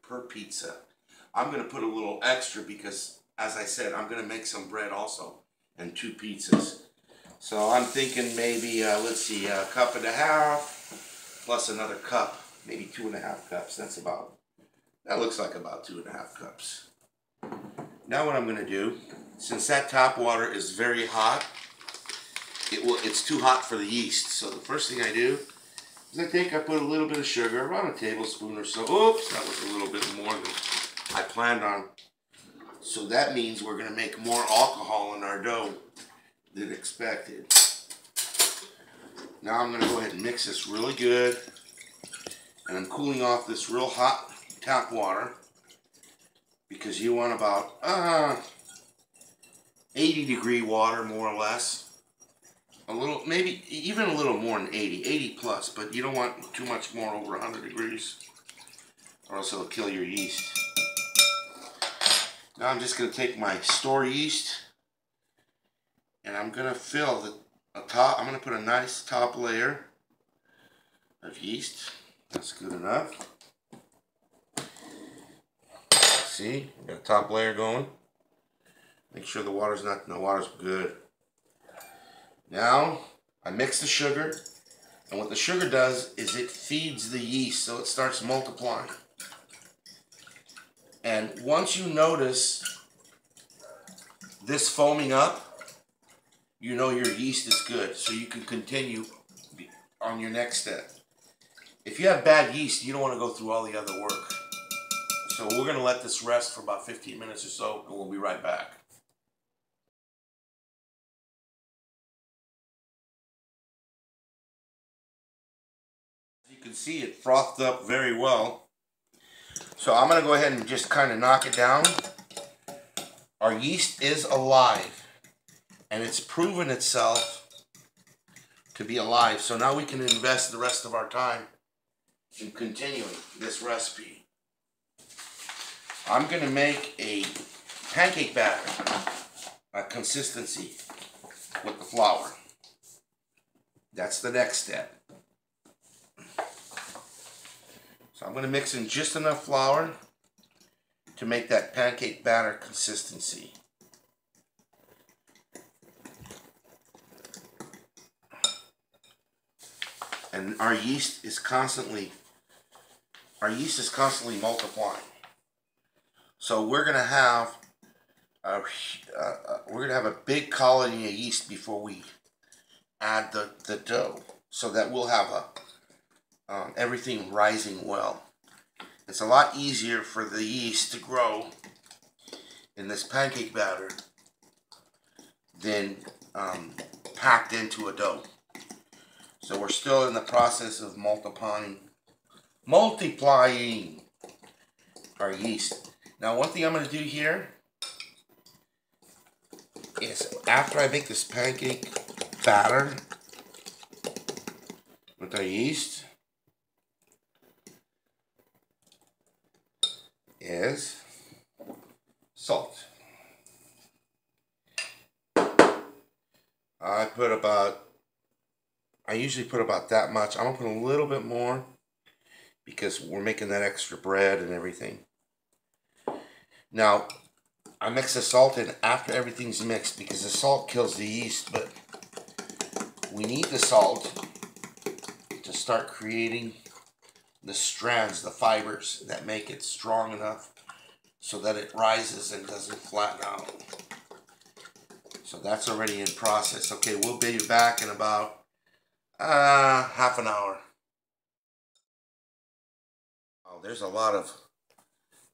per pizza. I'm going to put a little extra because, as I said, I'm going to make some bread also and 2 pizzas. So I'm thinking maybe, let's see, a cup and a half plus another cup, maybe 2.5 cups. That looks like about 2.5 cups. Now what I'm going to do, since that top water is very hot, it's too hot for the yeast. So the first thing I do is I put a little bit of sugar, about a tablespoon or so. Oops, that was a little bit more than I planned on. So that means we're going to make more alcohol in our dough than expected. Now I'm going to go ahead and mix this really good. And I'm cooling off this real hot tap water because you want about 80-degree water, more or less. A little, maybe even a little more than 80 plus, but you don't want too much more over 100 degrees or else it'll kill your yeast. Now I'm just going to take my store yeast and I'm going to fill I'm going to put a nice top layer of yeast. That's good enough. See, got a top layer going. Make sure the water's good. Now, I mix the sugar, and what the sugar does is it feeds the yeast so it starts multiplying. And once you notice this foaming up, you know your yeast is good, so you can continue on your next step. If you have bad yeast, you don't want to go through all the other work. So we're going to let this rest for about 15 minutes or so, and we'll be right back. You can see it frothed up very well. So I'm going to go ahead and just kind of knock it down. Our yeast is alive and it's proven itself to be alive. So now we can invest the rest of our time in continuing this recipe. I'm going to make a pancake batter consistency with the flour. That's the next step. So I'm going to mix in just enough flour to make that pancake batter consistency. And our yeast is constantly multiplying. So we're going to have a big colony of yeast before we add the dough, so that we'll have everything rising well. It's a lot easier for the yeast to grow in this pancake batter than packed into a dough. So we're still in the process of multiplying our yeast. Now one thing I'm going to do here is, after I make this pancake batter with our yeast, is salt. I usually put about that much. I'm going to put a little bit more because we're making that extra bread and everything. Now, I mix the salt in after everything's mixed because the salt kills the yeast, but we need the salt to start creating the strands, the fibers that make it strong enough so that it rises and doesn't flatten out. So that's already in process. Okay, we'll be back in about half an hour. Oh, there's a lot of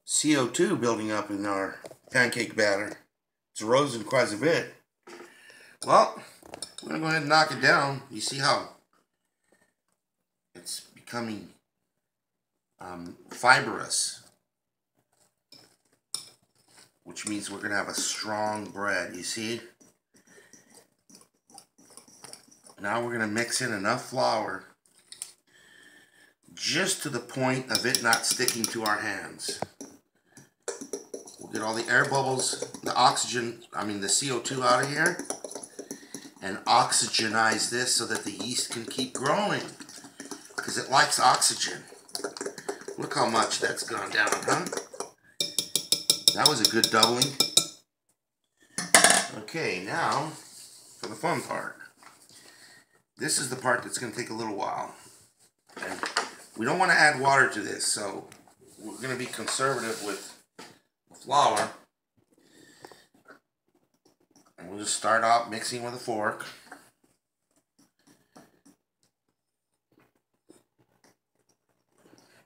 CO2 building up in our pancake batter. It's risen quite a bit. Well, we're going to go ahead and knock it down. You see how it's becoming fibrous, which means we're going to have a strong bread, you see? Now we're going to mix in enough flour just to the point of it not sticking to our hands. We'll get all the air bubbles, the CO2 out of here, and oxygenize this so that the yeast can keep growing, because it likes oxygen. Look how much that's gone down, huh? That was a good doubling. Okay, now for the fun part. This is the part that's going to take a little while. And we don't want to add water to this, so we're going to be conservative with flour. And we'll just start out mixing with a fork.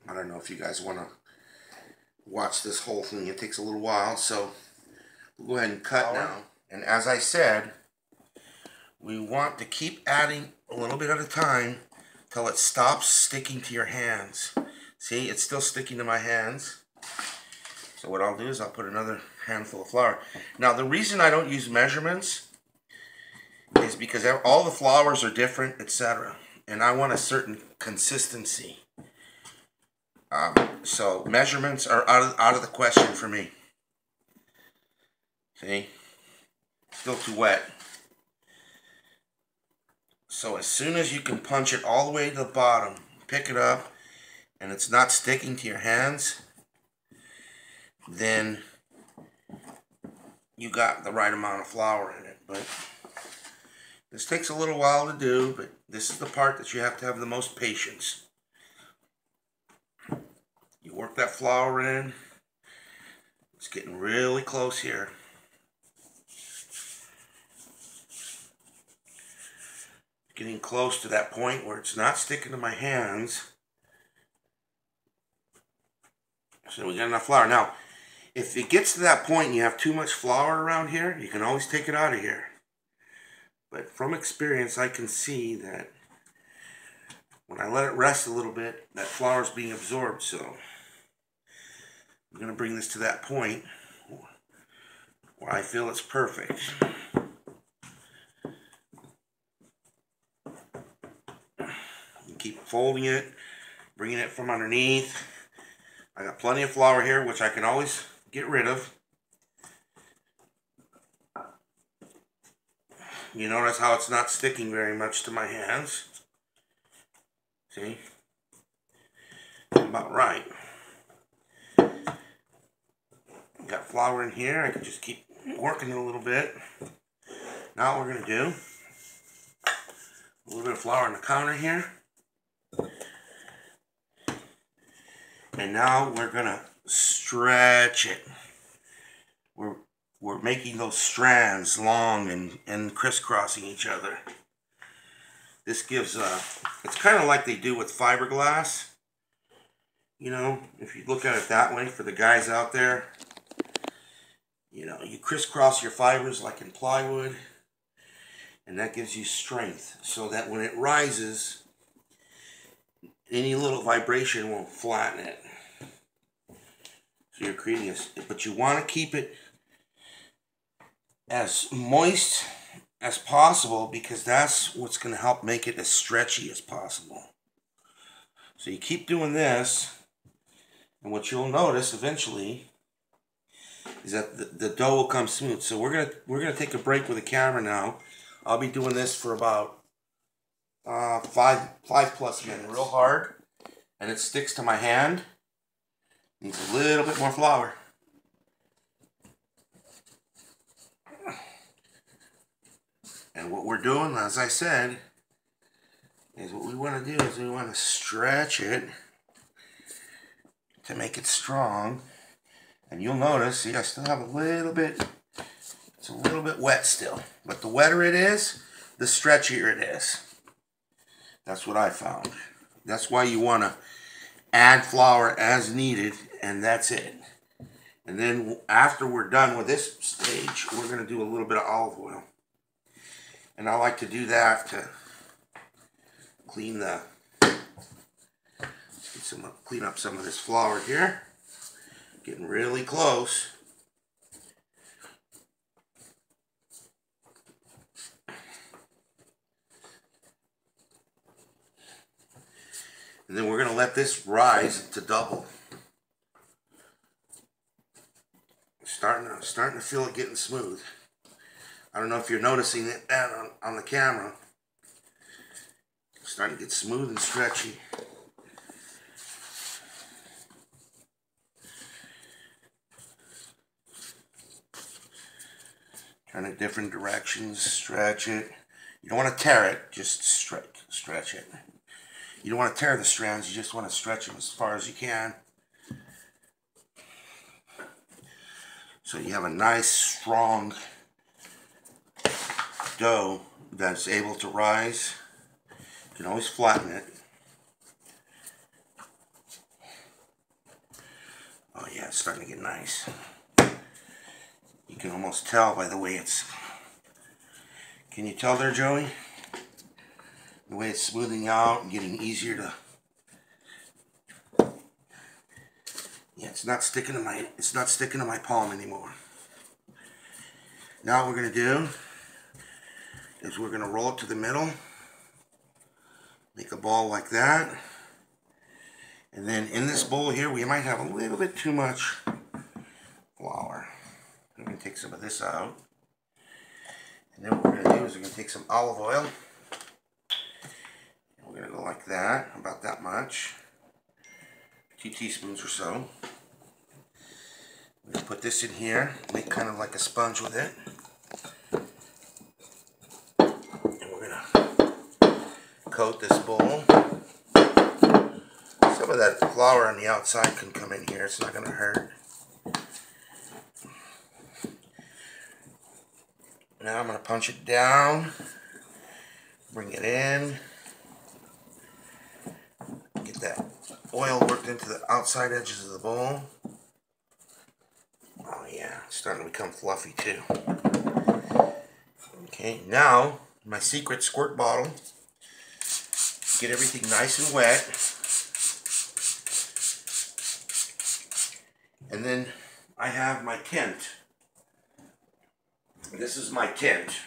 I don't know if you guys want to watch this whole thing. It takes a little while, so we'll go ahead and cut now. And as I said, we want to keep adding a little bit at a time till it stops sticking to your hands. See, it's still sticking to my hands. So what I'll do is I'll put another handful of flour. Now the reason I don't use measurements is because all the flours are different, etc. And I want a certain consistency. So measurements are out of the question for me. See? Still too wet. So as soon as you can punch it all the way to the bottom, pick it up, and it's not sticking to your hands, then you got the right amount of flour in it. But this takes a little while to do, but this is the part that you have to have the most patience. You work that flour in. It's getting really close here. Getting close to that point where it's not sticking to my hands. So we got enough flour. Now, if it gets to that point and you have too much flour around here, you can always take it out of here. But from experience, I can see that when I let it rest a little bit, that flour is being absorbed. So I'm going to bring this to that point where I feel it's perfect. Keep folding it, bringing it from underneath. I got plenty of flour here, which I can always get rid of. You notice how it's not sticking very much to my hands. See? About right. Got flour in here. I can just keep working it a little bit. Now what we're going to do, a little bit of flour on the counter here. And now we're going to stretch it. We're making those strands long and crisscrossing each other. This gives, it's kind of like they do with fiberglass. You know, if you look at it that way, for the guys out there, you know, you crisscross your fibers like in plywood, and that gives you strength so that when it rises, any little vibration won't flatten it. So you're creating this, but you want to keep it as moist as possible because that's what's going to help make it as stretchy as possible. So you keep doing this, and what you'll notice eventually is that the dough will come smooth. So we're gonna take a break with the camera now. I'll be doing this for about 5+ minutes, real hard, and it sticks to my hand. Needs a little bit more flour. And what we're doing, as I said, is what we want to do is we want to stretch it to make it strong. And you'll notice, see, I still have a little bit, it's a little bit wet still. But the wetter it is, the stretchier it is. That's what I found. That's why you want to add flour as needed, and that's it. And then after we're done with this stage, we're going to do a little bit of olive oil. And I like to do that to clean up some of this flour here. Getting really close. And then we're going to let this rise to double. Starting to feel it getting smooth. I don't know if you're noticing it on the camera. It's starting to get smooth and stretchy. Turn it different directions, stretch it. You don't want to tear it, just stretch it. You don't want to tear the strands, you just want to stretch them as far as you can. So you have a nice, strong dough that's able to rise. You can always flatten it. Oh yeah, it's starting to get nice. You can almost tell by the way it's... Can you tell there, Joey? The way it's smoothing out and getting easier to... Yeah, it's not sticking to my palm anymore. Now what we're gonna do is we're gonna roll it to the middle. Make a ball like that. And then in this bowl here, we might have a little bit too much flour. I'm going to take some of this out. And then what we're going to do is we're going to take some olive oil. And we're going to go like that, about that much. 2 teaspoons or so. We're going to put this in here, make kind of like a sponge with it. And we're going to coat this bowl. Some of that flour on the outside can come in here, it's not going to hurt. Now I'm going to punch it down, bring it in, get that oil worked into the outside edges of the bowl. Oh yeah, it's starting to become fluffy too. Okay, now my secret squirt bottle, get everything nice and wet. And then I have my tint. This is my tint.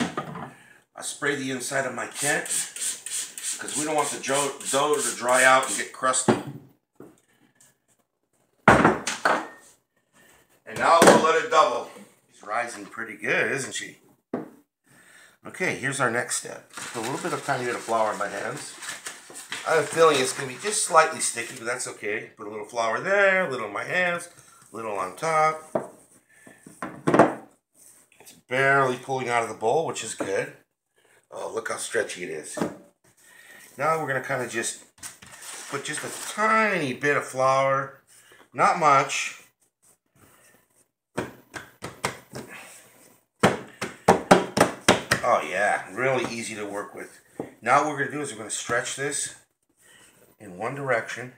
I spray the inside of my tint because we don't want the dough to dry out and get crusty. And now we'll let it double. She's rising pretty good, isn't she? Okay, here's our next step. Put a little bit of tiny bit of flour in my hands. I have a feeling it's going to be just slightly sticky, but that's okay. Put a little flour there, a little in my hands, a little on top. It's barely pulling out of the bowl, which is good. Oh, look how stretchy it is. Now we're going to kind of just put just a tiny bit of flour, not much. Oh yeah, really easy to work with. Now what we're going to do is we're going to stretch this in one direction,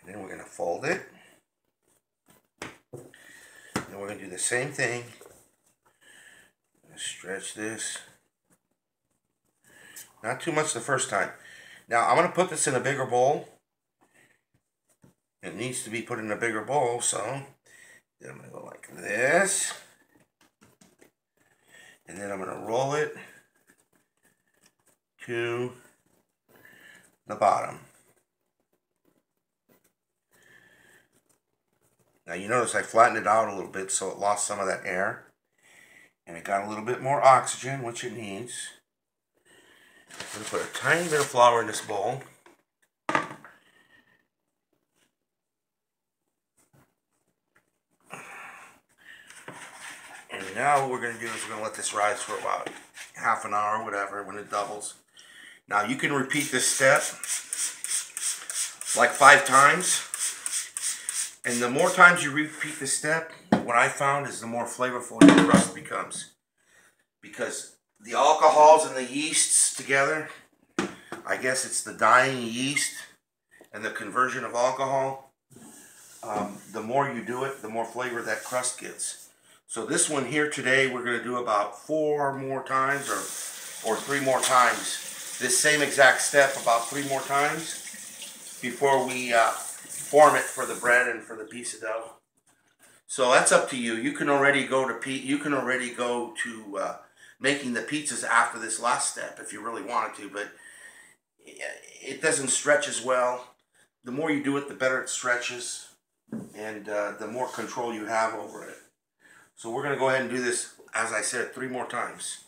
and then we're going to fold it, and we're going to do the same thing. Stretch this, not too much the first time. Now I'm going to put this in a bigger bowl. It needs to be put in a bigger bowl, so then I'm going to go like this, and then I'm going to roll it to the bottom. Now you notice I flattened it out a little bit so it lost some of that air and it got a little bit more oxygen, which it needs. I'm going to put a tiny bit of flour in this bowl. And now what we're going to do is we're going to let this rise for about half an hour or whatever when it doubles. Now you can repeat this step like 5 times, and the more times you repeat this step, what I found is the more flavorful your crust becomes, because the alcohols and the yeasts together, I guess it's the dying yeast and the conversion of alcohol, the more you do it, the more flavor that crust gets. So this one here today, we're going to do about 4 more times or 3 more times. This same exact step about 3 more times before we form it for the bread and for the piece of dough. So that's up to you. You can already go to making the pizzas after this last step if you really wanted to, but it doesn't stretch as well. The more you do it, the better it stretches, and the more control you have over it. So we're going to go ahead and do this, as I said, 3 more times.